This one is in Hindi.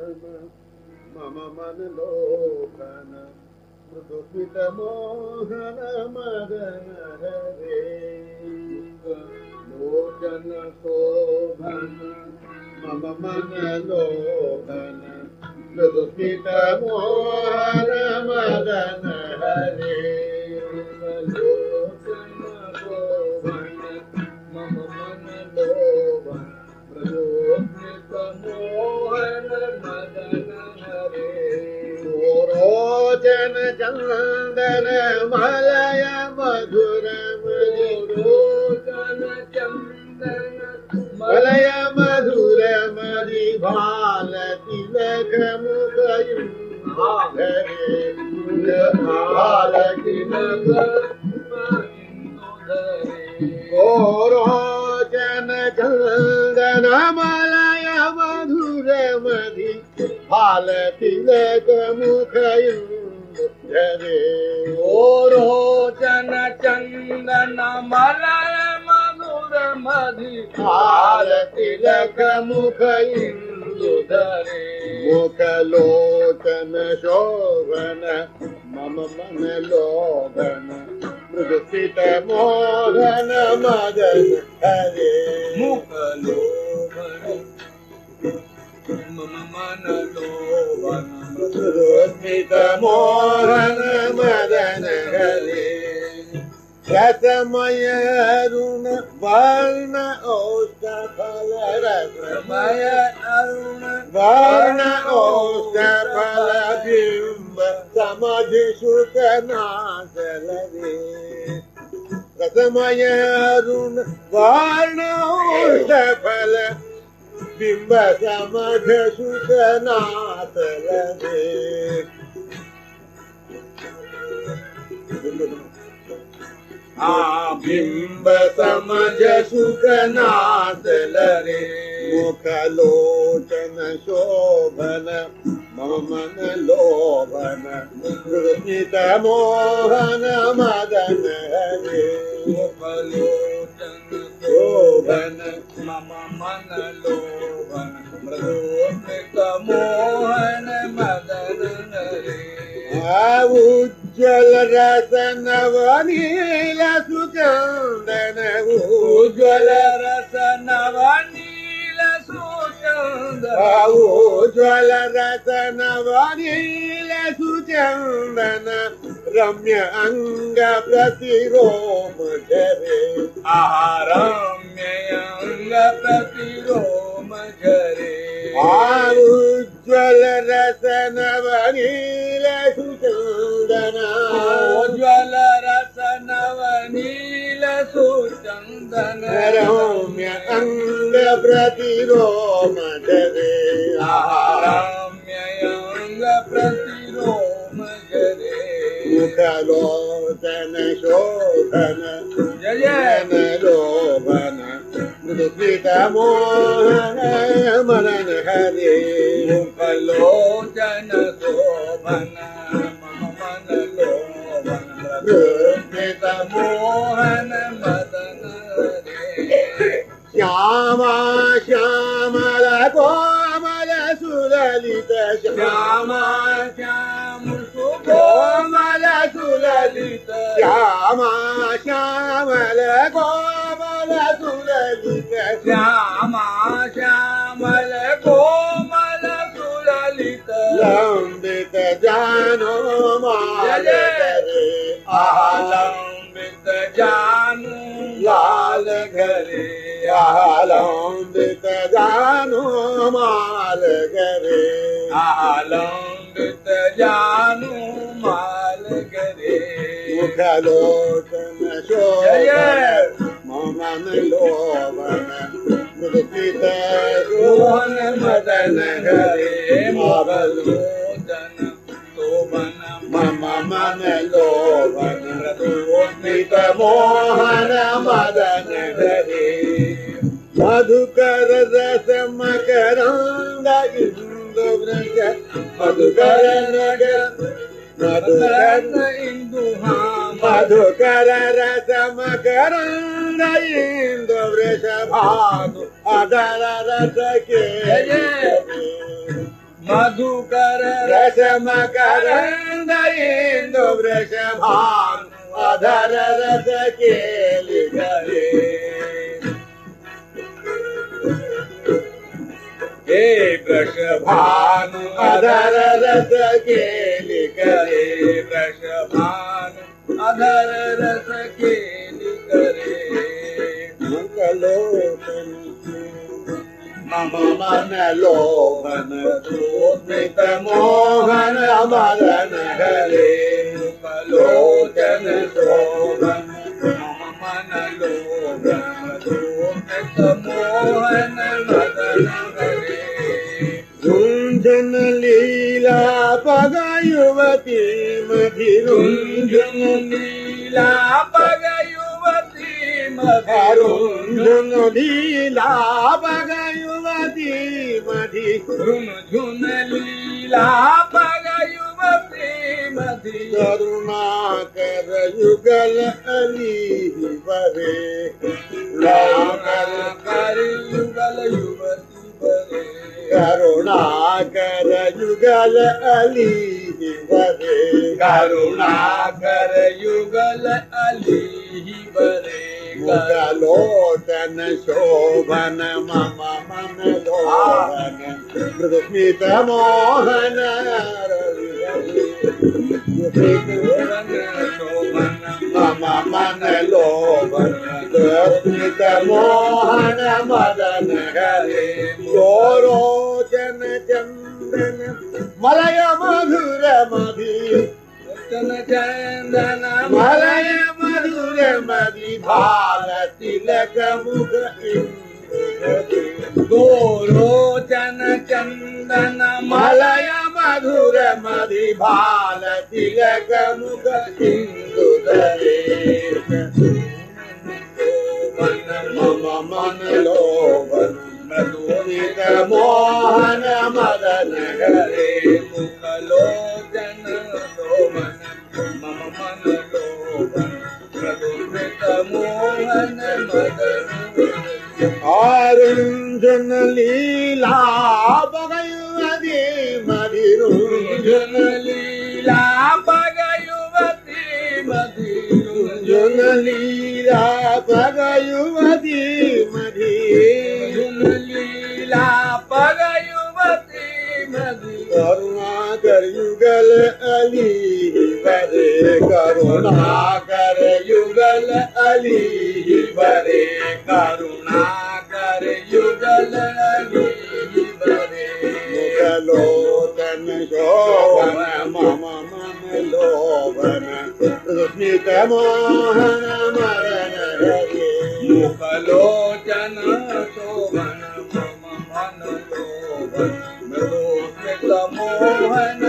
मम मन लोभन मृदुस्मित मोहन मदन हरे लोचन शोभन मम मन लोभन मृदुस्मित मोहन मदन हरे लोचन शोभन मम मन लोभन मृदुस्मित मोहन मदन हरे रोचन चंदन मलय मधुर रोचन चंदन मलय मधुर मरिभाल तिलक मुख हरे भाल तिलक रोचन चंदन मलय मधुर मधि भाल तिलक मुख हरे रोचन चंदन मलय मधुर मधि भाल तिलक मुख धरे मुख लोचन शोभन मम मन लोभन मृदुस्मित मोहन मदन हरे मुख लोभन मम मन लोभन मृदुस्मित मोहन मदन हरे रसमय अरुण वर्ण औष्ठ फल रसमय अरुण वर्ण औष्ठ फल बिंब समधि सुख नाचल रे रसमय अरुण वर्ण औष्ठ फल बिंब समधि सुख नाचल रे बिंब समझ सुख नाचल रे मुख लोचन शोभन मम मन लोभन मृदुस्मित मोहन मदन हरे मुख लोचन शोभन मम मन लोभन मृदुस्मित मोहन मदन हरे उज्ज्वल रसन वनील सुचंदन उज्ज्वल रसन वनील सुचंदन उज्ज्वल रसन वनील सुचंदन रम्य अंग प्रतिरोम झरे रम्य अंग प्रतिरोम झरे उज्ज्वल रसन वनील सुचंदन उज्ज्वल रसन वनील सुचंदन रम्य अंग प्रतिरोम झरे रम्य अंग प्रतिरोम झरे मुख लोचन शोभन जय मन लोभन मृदुस्मित मोहन मदन हरे मुख लोचन शोभन मम मन लोभन मृदुस्मित मोहन मदन हरे श्यामा श्यामल कोमल सुललित श्यामा श्याम सुकोमल सुललित श्यामा श्यामल कोमल सुललित श्यामा श्यामल कोमल सुललित लंबित जानो माल करे लंबित जानू लाल घरे लंबित जानो माल करे लंबित जानू माल करे मुख लोचन शोभन मम लोभन मृदुस्मित मोहन मदन हरे मुख लोचन शोभन मम मन लोभन मृदुस्मित मोहन मदन हरे मधुकर रस मकरंद इंदु वृष मधुकर नगर मधुकर इंदुहा मधुकर रस मकरंद इंदु वृष भानु अदर रस के मधुकर रस मकरंद इंदु वृषभानु अधर रस केली करे हे वृषभानु अधर रस केली करे वृषभानु अधर रस केली करे मम मन लोभन स्मित मोहन मदन हरे लोचन शोभन मम मन लोभन स्मित मोहन मदन हरे झुंझुन लीला पग युवती झुंझुन लीला पग युवती झुंझुन लीला पग युवती मधि झुंझुन लीला पग युवती मधि करुणाकर युगल अली बरे कर युगल युवती बरे करुणाकर युगल अली बरे करुणाकर युगल अली बरे मुगलोचन शोभन मम मन लोभन मृदुस्मित मोहन मम मन लोभन मृदुस्मित मोहन मदन हरे गोरोचन चंदन मलय मधुर मधि चंदन मलय मधुर मधि भाल तिलक मुख गोरोचन चंदन मलय मधुर मधि भाल तिलक मुख इंदु मम मन लोभन मधुरित मोहन मदन हरे मुखलोचन लोभन मम मन लोभन मधुरित मोहन मदन आरुंजन लीला पगयुवती मधिरुंजन लीला पग युवती झुंझुन लीला पग युवती मधि लीला पग युवती मधि करुणाकर युगल अली बरे करुणाकर युगल अली बरे करुणाकर युगल अली बरे मुगलोचन शोभन मम मन लोभन स्मित मोहन मदन हरे मुखलोचन शोभन मम मन लोभन स्मित मोहन